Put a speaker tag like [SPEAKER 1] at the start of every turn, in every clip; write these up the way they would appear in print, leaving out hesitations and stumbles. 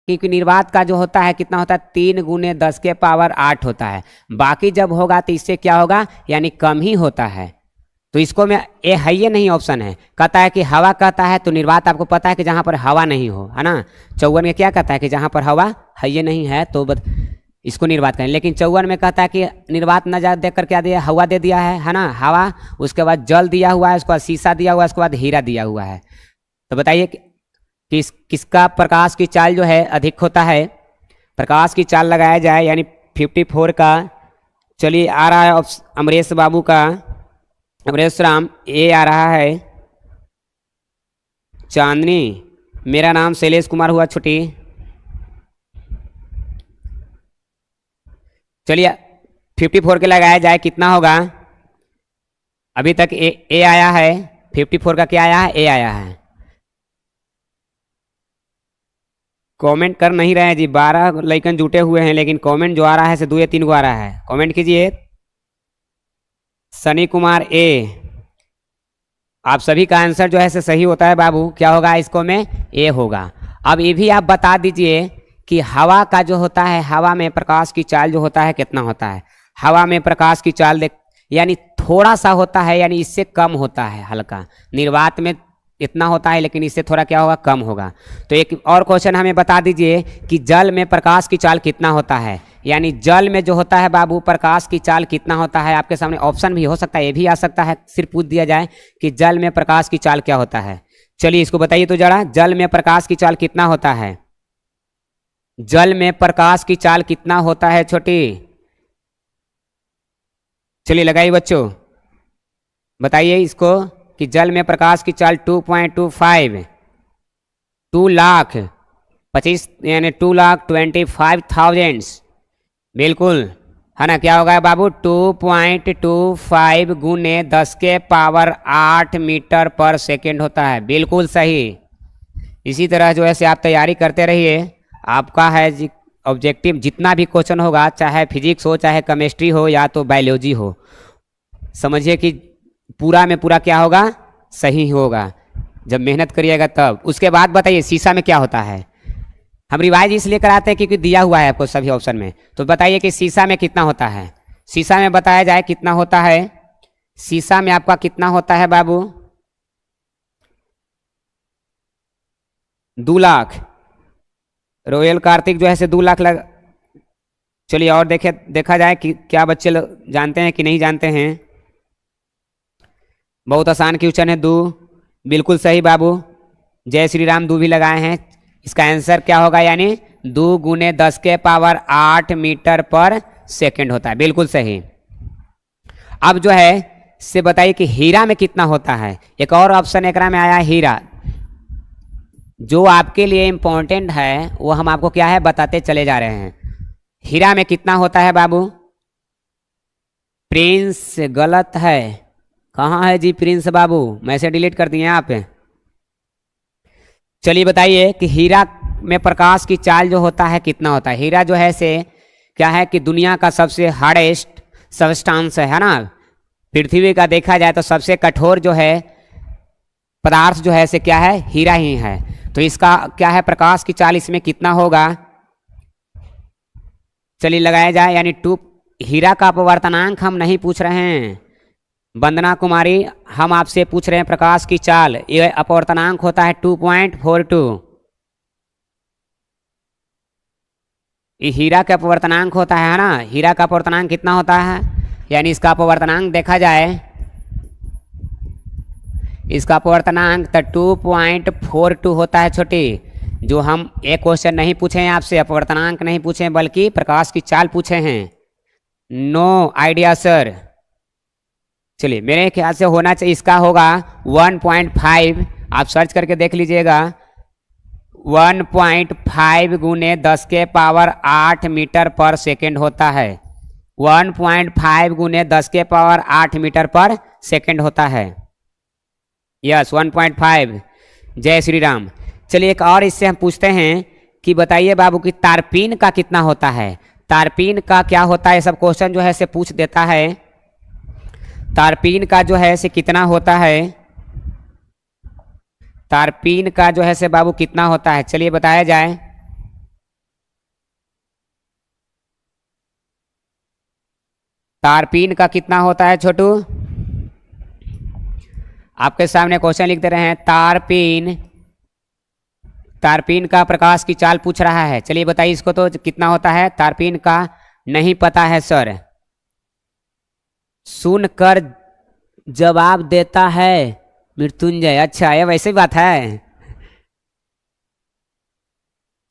[SPEAKER 1] क्योंकि निर्वात का जो होता है कितना होता है 3 गुने 10 के पावर 8 होता है। बाकी जब होगा तो इससे क्या होगा, यानी कम ही होता है। तो इसको में ए है ये नहीं ऑप्शन है, कहता है कि हवा कहता है तो निर्वात आपको पता है कि जहाँ पर हवा नहीं हो, है ना। 54 में क्या कहता है कि जहाँ पर हवा है ये नहीं है तो इसको निर्वात करें। लेकिन 54 में कहता है कि निर्वात न जा देकर क्या दिया, हवा दे दिया है ना, हवा, उसके बाद जल दिया हुआ है, उसके बाद शीशा दिया हुआ है, उसके बाद हीरा दिया हुआ है। तो बताइए कि किसका प्रकाश की चाल जो है अधिक होता है। प्रकाश की चाल लगाया जाए यानी 54 का। चलिए आ रहा है अमरेश बाबू का, अमरेश राम, ये आ रहा है चांदनी। मेरा नाम शैलेश कुमार हुआ छुट्टी। चलिए 54 के लगाया जाए कितना होगा। अभी तक ए आया है, 54 का क्या आया है, ए आया है। कमेंट कर नहीं रहे हैं जी, 12 लाइकन जुटे हुए हैं, लेकिन कमेंट जो आ रहा है से 2 या 3 को आ रहा है। कमेंट कीजिए। सनी कुमार ए, आप सभी का आंसर जो है से सही होता है बाबू। क्या होगा इसको में, ए होगा। अब ये भी आप बता दीजिए कि हवा का जो होता है, हवा में प्रकाश की चाल जो होता है कितना होता है। हवा में प्रकाश की चाल देख यानी थोड़ा सा होता है, यानी इससे कम होता है, हल्का। निर्वात में इतना होता है लेकिन इससे थोड़ा क्या होगा, कम होगा। तो एक और क्वेश्चन हमें बता दीजिए कि जल में प्रकाश की चाल कितना होता है। यानी जल में जो होता है बाबू प्रकाश की चाल कितना होता है। आपके सामने ऑप्शन भी हो सकता है, ये भी आ सकता है, सिर्फ पूछ दिया जाए कि जल में प्रकाश की चाल क्या होता है। चलिए इसको बताइए तो जरा, जल में प्रकाश की चाल कितना होता है। जल में प्रकाश की चाल कितना होता है छोटी। चलिए लगाइए बच्चों, बताइए इसको कि जल में प्रकाश की चाल 2.25, 2,25,000 यानी 2,25,000, बिल्कुल, है ना। क्या होगा बाबू, 2.25 गुने 10 के पावर 8 मीटर पर सेकेंड होता है। बिल्कुल सही। इसी तरह जो है से आप तैयारी करते रहिए। आपका है जी ऑब्जेक्टिव, जितना भी क्वेश्चन होगा, चाहे फिजिक्स हो, चाहे केमिस्ट्री हो, या तो बायोलॉजी हो, समझिए कि पूरा में पूरा क्या होगा, सही होगा जब मेहनत करिएगा तब। उसके बाद बताइए शीशा में क्या होता है। हम रिवाइज इसलिए कराते हैं क्योंकि दिया हुआ है आपको सभी ऑप्शन में। तो बताइए कि शीशा में कितना होता है। शीशा में बताया जाए कितना होता है। शीशा में आपका कितना होता है बाबू, 2 लाख। रोयल कार्तिक जो है से 2 लाख लग। चलिए और देखा जाए कि क्या बच्चे जानते हैं कि नहीं जानते हैं। बहुत आसान क्वेश्चन है। 2 बिल्कुल सही बाबू। जय श्री राम 2 भी लगाए हैं। इसका आंसर क्या होगा, यानी 2 गुने 10 के पावर 8 मीटर पर सेकेंड होता है। बिल्कुल सही। अब जो है से बताइए कि हीरा में कितना होता है। एक और ऑप्शन एक में आया हीरा। जो आपके लिए इंपॉर्टेंट है वो हम आपको क्या है बताते चले जा रहे हैं। हीरा में कितना होता है बाबू। प्रिंस गलत है। कहाँ है जी प्रिंस बाबू, मैसेज डिलीट कर दिए आप। चलिए बताइए कि हीरा में प्रकाश की चाल जो होता है कितना होता है। हीरा जो है से क्या है कि दुनिया का सबसे हार्डेस्ट सबस्टांस है ना। पृथ्वी का देखा जाए तो सबसे कठोर जो है पदार्थ जो है से क्या है, हीरा ही है। तो इसका क्या है प्रकाश की चाल इसमें कितना होगा। चलिए लगाया जाए, यानी 2। हीरा का अपवर्तनांक हम नहीं पूछ रहे हैं वंदना कुमारी, हम आपसे पूछ रहे हैं प्रकाश की चाल। ये अपवर्तनांक होता है 2.42। ये हीरा का अपवर्तनांक होता है ना। हीरा का अपवर्तनांक कितना होता है, यानी इसका अपवर्तनांक देखा जाए, इसका अपवर्तनांक तो 2.42 होता है छोटी। जो हम एक क्वेश्चन नहीं पूछे हैं आपसे, अपवर्तनांक नहीं पूछे हैं, बल्कि प्रकाश की चाल पूछे हैं। No idea sir. चलिए मेरे ख्याल से होना चाहिए, इसका होगा 1.5। आप सर्च करके देख लीजिएगा। 1.5 गुने 10 के पावर 8 मीटर पर सेकेंड होता है। 1.5 गुने 10 के पावर 8 मीटर पर सेकेंड होता है। यस 1.5। जय श्री राम। चलिए एक और इससे हम पूछते हैं कि बताइए बाबू कि तारपीन का कितना होता है। तारपीन का क्या होता है, सब क्वेश्चन जो है से पूछ देता है। तारपीन का जो है से कितना होता है। तारपीन का जो है से बाबू कितना होता है, चलिए बताया जाए। तारपीन का कितना होता है छोटू? आपके सामने क्वेश्चन लिख दे रहे हैं, तारपीन का प्रकाश की चाल पूछ रहा है। चलिए बताइए इसको तो कितना होता है। तारपीन का नहीं पता है सर। सुनकर जवाब देता है मृत्युंजय। अच्छा, ये वैसे बात है।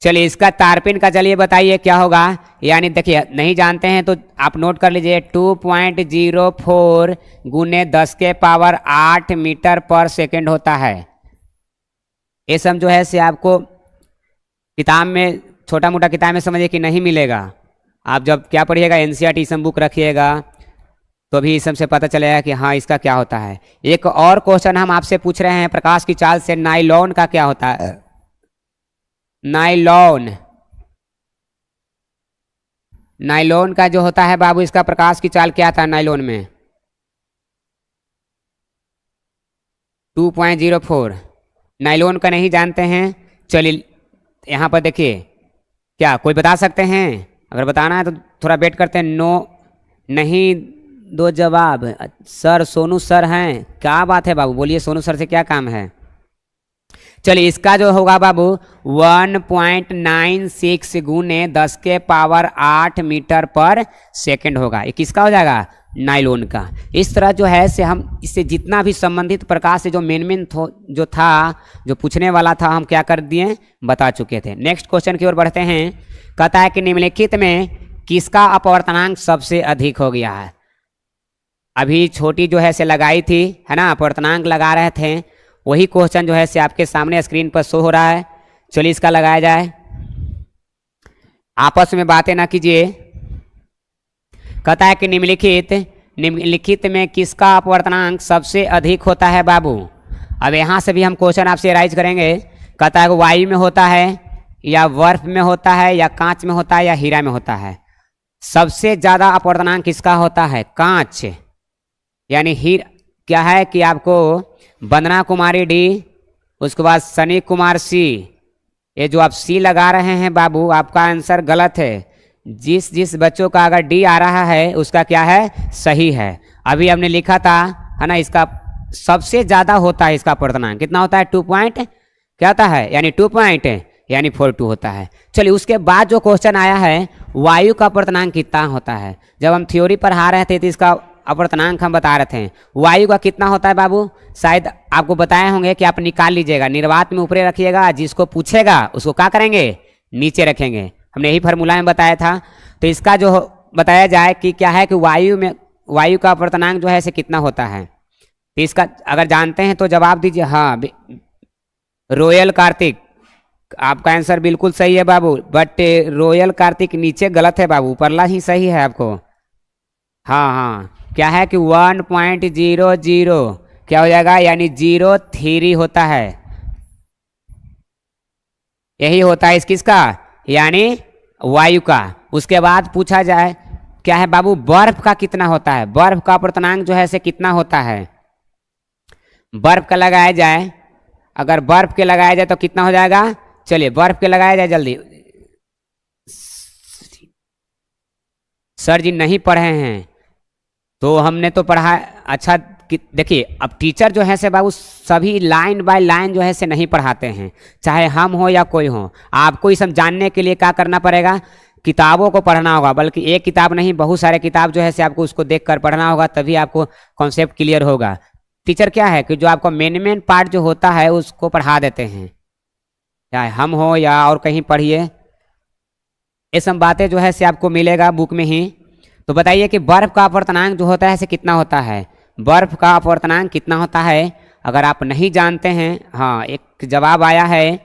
[SPEAKER 1] चलिए इसका तारपीन का चलिए बताइए क्या होगा। यानी देखिए नहीं जानते हैं तो आप नोट कर लीजिए, 2.04 गुने 10 के पावर 8 मीटर पर सेकेंड होता है। ये सब जो है से आपको किताब में, छोटा मोटा किताब में समझिए कि नहीं मिलेगा। आप जब क्या पढ़िएगा, एनसीईआरटी सम बुक रखिएगा तो भी इस सब से पता चलेगा कि हाँ इसका क्या होता है। एक और क्वेश्चन हम आपसे पूछ रहे हैं, प्रकाश की चाल से नाइलॉन का क्या होता है? नाइलॉन का जो होता है बाबू, इसका प्रकाश की चाल क्या था नाइलॉन में? 2.04। नाइलॉन का नहीं जानते हैं। चलिए यहाँ पर देखिए, क्या कोई बता सकते हैं? अगर बताना है तो थोड़ा वेट करते हैं। नो, नहीं दो जवाब। सर सोनू सर हैं, क्या बात है बाबू, बोलिए सोनू सर से क्या काम है? चलिए इसका जो होगा बाबू 1.96 गुने 10 के पावर 8 मीटर पर सेकेंड होगा। ये किसका हो जाएगा? नाइलॉन का। इस तरह जो है से हम इससे जितना भी संबंधित प्रकाश से जो मेन जो था, जो पूछने वाला था, हम क्या कर दिए, बता चुके थे। नेक्स्ट क्वेश्चन की ओर बढ़ते हैं। कहता है कि निम्नलिखित में किसका अपवर्तनांक सबसे अधिक हो गया है? अभी छोटी जो है से लगाई थी, है ना, अपवर्तनांक लगा रहे थे, वही क्वेश्चन जो है से आपके सामने स्क्रीन पर शो हो रहा है। चलिए इसका लगाया जाए। आपस में बातें ना कीजिए। कहता है कि निम्नलिखित में किसका अपवर्तनांक सबसे अधिक होता है बाबू? अब यहाँ से भी हम क्वेश्चन आपसे राइज करेंगे। कहता है कि वायु में होता है या बर्फ में होता है या कांच में होता है या हीरा में होता है? सबसे ज़्यादा अपवर्तनांक किसका होता है? कांच। यानी हीरा क्या है कि आपको वंदना कुमारी डी, उसके बाद सनी कुमार सी। ये जो आप सी लगा रहे हैं बाबू, आपका आंसर गलत है। जिस बच्चों का अगर डी आ रहा है उसका क्या है, सही है। अभी हमने लिखा था, है ना, इसका सबसे ज़्यादा होता है इसका अपवर्तनांक कितना होता है? 2 पॉइंट क्या होता है, यानी 2 पॉइंट यानी 42 होता है। चलिए उसके बाद जो क्वेश्चन आया है, वायु का अपवर्तनांक कितना होता है? जब हम थ्योरी पढ़ा रहे थे तो इसका अपवर्तनांक हम बता रहे थे। वायु का कितना होता है बाबू? शायद आपको बताए होंगे कि आप निकाल लीजिएगा, निर्वात में ऊपरे रखिएगा, जिसको पूछेगा उसको क्या करेंगे, नीचे रखेंगे। हमने यही फार्मूला में बताया था। तो इसका जो बताया जाए कि क्या है कि वायु का अपवर्तनांक जो है से कितना होता है। तो इसका अगर जानते हैं तो जवाब दीजिए। हाँ रोयल कार्तिक, आपका आंसर बिल्कुल सही है बाबू, बट रोयल कार्तिक नीचे गलत है बाबू, ऊपरला ही सही है आपको। हाँ क्या है कि 1.00 क्या हो जाएगा, यानी 03 होता है। यही होता है किसका, यानी वायु का। उसके बाद पूछा जाए क्या है बाबू, बर्फ का कितना होता है? बर्फ का अपवर्तनांक जो है से कितना होता है? बर्फ का लगाया जाए, अगर बर्फ के लगाया जाए तो कितना हो जाएगा? चलिए बर्फ के लगाया जाए जल्दी। सर जी नहीं पढ़े हैं तो हमने तो पढ़ा। अच्छा देखिए, अब टीचर जो है से बाबू सभी लाइन बाय लाइन जो है से नहीं पढ़ाते हैं, चाहे हम हो या कोई हो। आपको ये सब जानने के लिए क्या करना पड़ेगा, किताबों को पढ़ना होगा। बल्कि एक किताब नहीं, बहुत सारे किताब जो है से आपको उसको देखकर पढ़ना होगा, तभी आपको कॉन्सेप्ट क्लियर होगा। टीचर क्या है कि जो आपको मेन पार्ट जो होता है उसको पढ़ा देते हैं, चाहे हम हो या और कहीं पढ़िए। ये सब बातें जो है से आपको मिलेगा बुक में ही। तो बताइए कि बर्फ का अपवर्तनांक जो होता है से कितना होता है? बर्फ का अपवर्तनांक कितना होता है? अगर आप नहीं जानते हैं, हाँ एक जवाब आया है।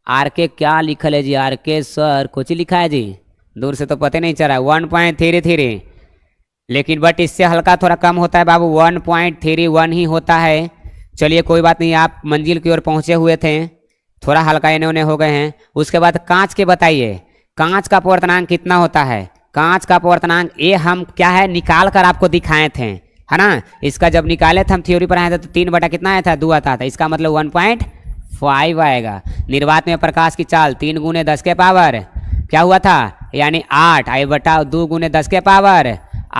[SPEAKER 1] आर के क्या लिखल है जी? आर के सर कुछ लिखा है जी, दूर से तो पता नहीं चल रहा है। 1.33, लेकिन बट इससे हल्का थोड़ा कम होता है बाबू, 1.31 ही होता है। चलिए कोई बात नहीं, आप मंजिल की ओर पहुँचे हुए थे, थोड़ा हल्का इन्हें उन्हें हो गए हैं। उसके बाद कांच के बताइए, कांच का अपवर्तनांक कितना होता है? कांच का अपवर्तनांक ये हम क्या है निकाल कर आपको दिखाए थे, है ना। इसका जब निकाले थे हम थ्योरी पर आए थे तो 3 बटा कितना आया था? 2 आता था। इसका मतलब 1.5 आएगा। निर्वात में प्रकाश की चाल 3 गुने 10 के पावर क्या हुआ था, यानी 8 आई बटा 2 गुने 10 के पावर